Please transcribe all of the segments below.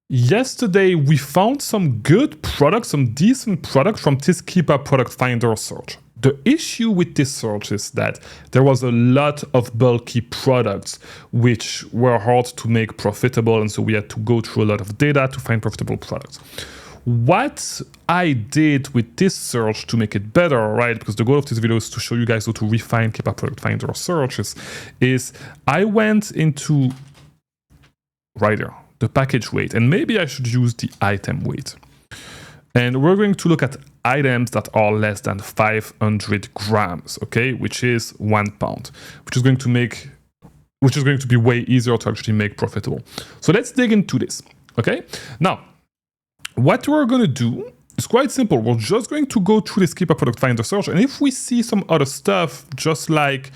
Yesterday, we found some good products, some decent products from this Keepa Product Finder search. The issue with this search is that there was a lot of bulky products which were hard to make profitable, and so we had to go through a lot of data to find profitable products. What I did with this search to make it better, right, because the goal of this video is to show you guys how to refine Keepa Product Finder searches, is I went into right there, the package weight, and maybe I should use the item weight. And we're going to look at items that are less than 500 grams, okay, which is 1 pound, which is going to be way easier to actually make profitable. So let's dig into this, okay? Now, what we're going to do is quite simple. We're just going to go through this Keepa Product Finder search, and if we see some other stuff, just like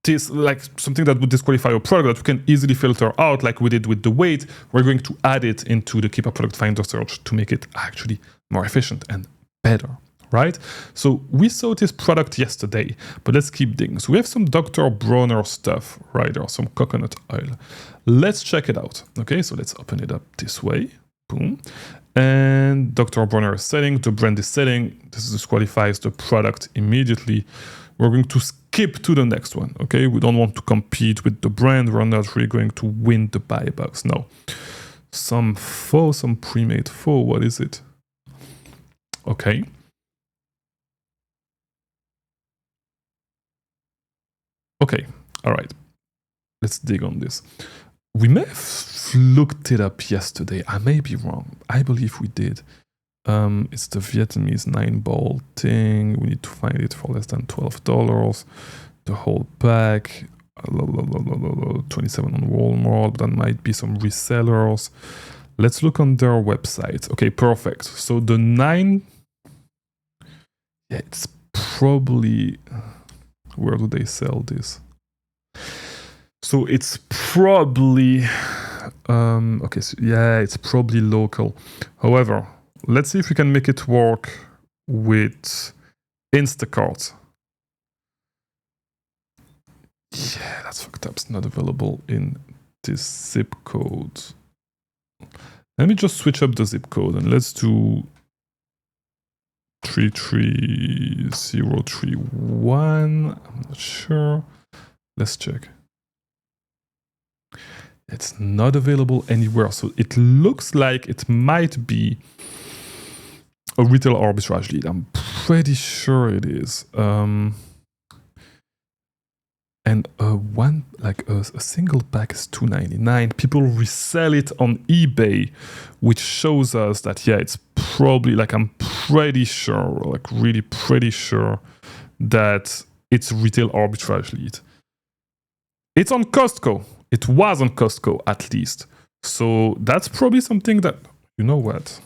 this, like something that would disqualify a product that we can easily filter out, like we did with the weight, we're going to add it into the Keepa Product Finder search to make it actually more efficient and better, right? So we saw this product yesterday, but let's keep digging. So we have some Dr. Bronner stuff right there, some coconut oil. Let's check it out. Okay, so let's open it up this way. Boom. And Dr. Bronner is setting, the brand is setting. This disqualifies the product immediately. We're going to skip to the next one, okay? We don't want to compete with the brand. We're not really going to win the buy box. No. Some faux, some pre-made faux. What is it? Okay. Okay. All right. Let's dig on this. We may have looked it up yesterday. I may be wrong. I believe we did. It's the Vietnamese 9-ball thing. We need to find it for less than $12. The whole pack, 27 on Walmart. That might be some resellers. Let's look on their website. Okay, perfect. So the 9, yeah, it's probably, where do they sell this? So it's probably, okay, so yeah, it's probably local. However, let's see if we can make it work with Instacart. Yeah, that's fucked up. It's not available in this zip code. Let me just switch up the zip code and let's do 33031. I'm not sure. Let's check. It's not available anywhere. So it looks like it might be a retail arbitrage lead. I'm pretty sure it is. And a single pack is $2.99. People resell it on eBay, which shows us that, yeah, it's probably, like, I'm pretty sure, like really pretty sure that it's retail arbitrage lead. It's on Costco. It was on Costco, at least. So that's probably something that, you know what?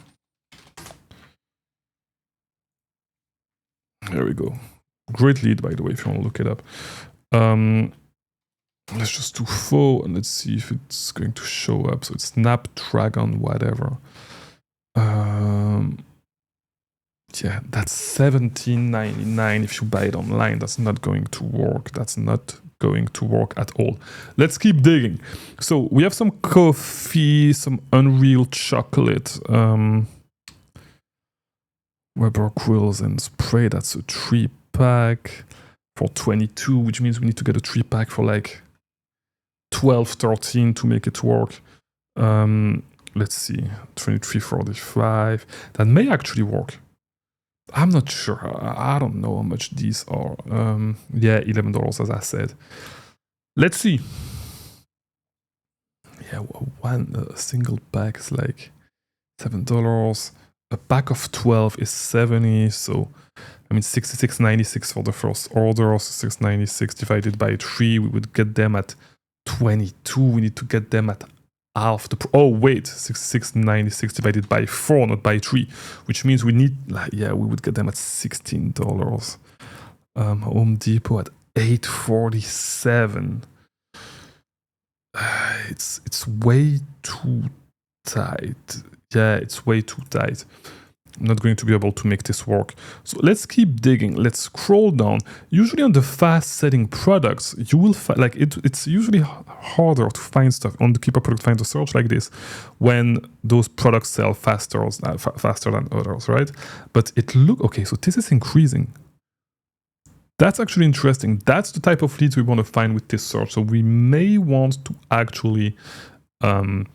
There we go. Great lead, by the way, if you want to look it up. Let's just do faux and let's see if it's going to show up. So it's Snapdragon, whatever. Yeah, that's $17.99 if you buy it online. That's not going to work. That's not going to work at all. Let's keep digging. So we have some coffee, some Unreal chocolate, Weber Quills and spray. That's a 3-pack for 22, which means we need to get a 3-pack for like 12, 13 to make it work. Let's see, 23.45. That may actually work. I'm not sure. I don't know how much these are. Yeah, $11 as I said. Let's see. Yeah, a single pack is like $7. A pack of 12 is 70. So, I mean, $66.96 for the first order. So $6.96 divided by 3, we would get them at 22. We need to get them at half the. Oh wait, $66.96 divided by 4, not by 3, which means we need. Yeah, we would get them at $16. Home Depot at $8.47. It's way too tight. Yeah, it's way too tight. I'm not going to be able to make this work. So let's keep digging. Let's scroll down. Usually on the fast setting products, you will find like it's usually harder to find stuff on the Keepa Product Finder search like this when those products sell faster than others, right? But okay, so this is increasing. That's actually interesting. That's the type of leads we want to find with this search. So we may want to actually and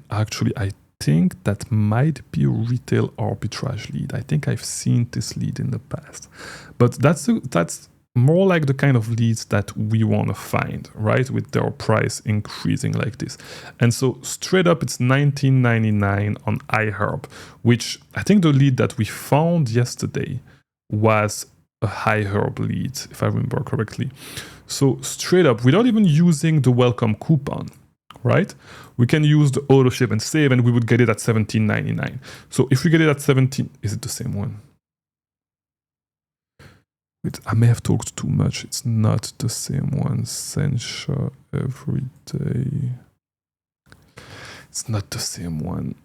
actually I think that might be a retail arbitrage lead. I think I've seen this lead in the past, but that's more like the kind of leads that we want to find, right? With their price increasing like this. And so straight up, it's $19.99 on iHerb, which I think the lead that we found yesterday was a iHerb lead, if I remember correctly. So straight up, without even using the welcome coupon, right? We can use the auto ship and save, and we would get it at $17.99. So if we get it at 17, is it the same one? I may have talked too much. It's not the same one. Sencha every day. It's not the same one.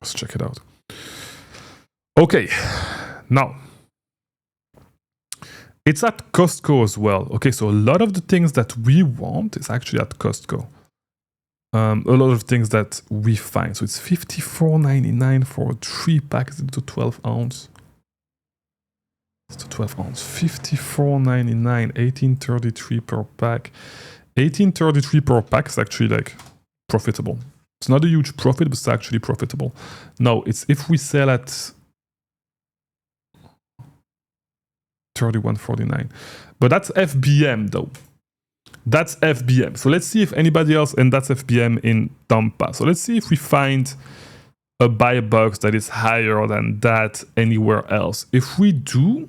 Let's check it out. Okay, now it's at Costco as well. Okay, so a lot of the things that we want is actually at Costco. A lot of things that we find. So it's $54.99 for a 3-pack. Is it the 12 ounce? It's the 12 ounce. $54.99, $18.33 per pack. $18.33 per pack is actually like profitable. It's not a huge profit, but it's actually profitable. Now, it's if we sell at $31.49. But that's FBM though. That's FBM. So let's see if anybody else, and that's FBM in Tampa. So let's see if we find a buy box that is higher than that anywhere else. If we do,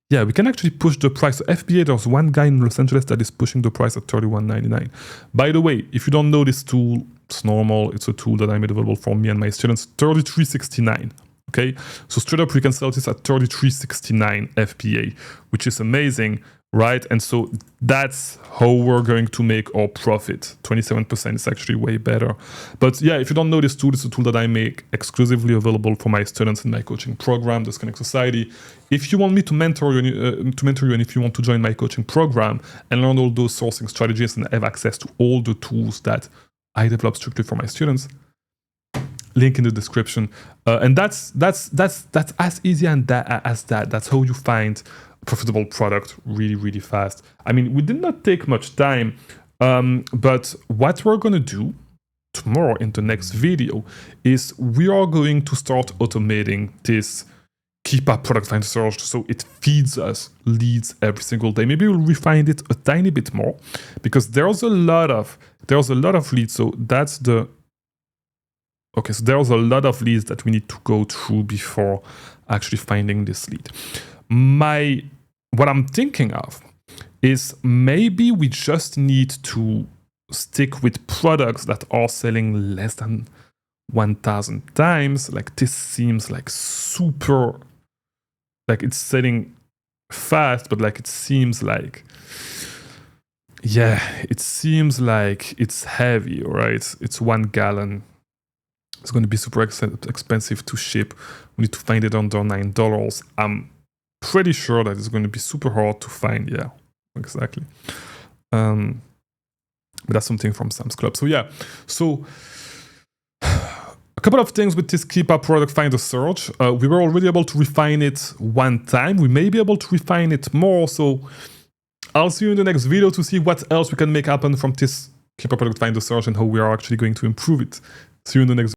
yeah, we can actually push the price. So FBA, there's one guy in Los Angeles that is pushing the price at $31.99. By the way, if you don't know this tool, it's normal. It's a tool that I made available for me and my students. $33.69. Okay, so straight up we can sell this at $33.69 FBA, which is amazing, right? And so that's how we're going to make our profit. 27% is actually way better. But yeah, if you don't know this tool, it's a tool that I make exclusively available for my students in my coaching program, the Connect Society. If you want me to mentor you, and if you want to join my coaching program and learn all those sourcing strategies and have access to all the tools that I develop strictly for my students, link in the description. And that's as easy as that. That's how you find a profitable product really, really fast. I mean, we did not take much time, but what we're going to do tomorrow in the next video is we are going to start automating this Keepa Product Finder search so it feeds us leads every single day. Maybe we'll refine it a tiny bit more because there's a lot of leads. So that's the okay, so there's a lot of leads that we need to go through before actually finding this lead. What I'm thinking of is maybe we just need to stick with products that are selling less than 1,000 times. Like this seems like super, like it's selling fast, but like it seems like, yeah, it seems like it's heavy, right? It's 1 gallon. It's going to be super expensive to ship. We need to find it under $9. I'm pretty sure that it's going to be super hard to find. Yeah, exactly. But that's something from Sam's Club. So yeah, so a couple of things with this Keepa Product Finder search. We were already able to refine it one time. We may be able to refine it more. So I'll see you in the next video to see what else we can make happen from this Keepa Product Finder search and how we are actually going to improve it. See you in the next video.